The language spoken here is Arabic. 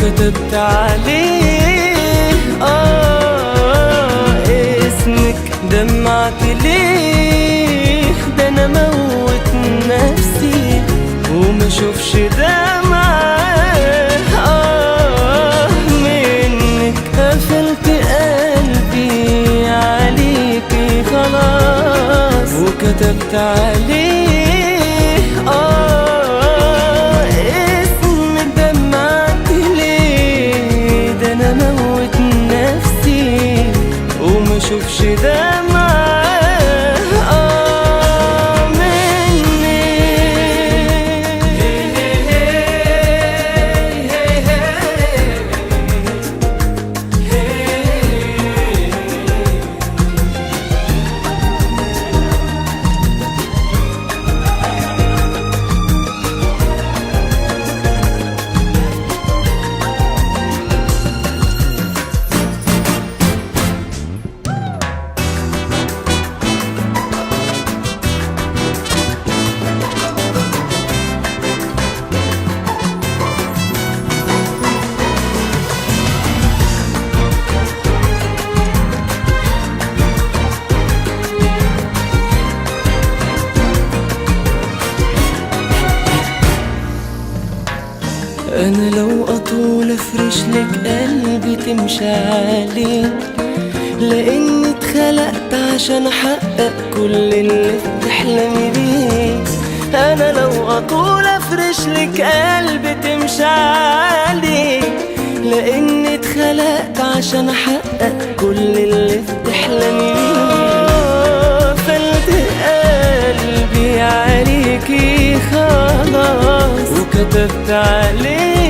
وكتبت عليه اسمك. دمعت ليه؟ ده انا موت نفسي وما اشوفش دمعة منك. قفلت قلبي عليكي خلاص وكتبت عليه اسمك. دمعت ليه؟ ده انا موت نفسي وما اشوفش دمعة أنا لو أطول أفرش لك قلبي تمشي عليه، لأني اتخلقت عشان أحقق كل اللي بتحلمي بيه. أنا لو أطول أفرش لك قلبي تمشي عليه، لأني اتخلقت عشان أحقق كل اللي بتحلمي بيه. قفلت قلبي عليكي خلاص وكتبت عليه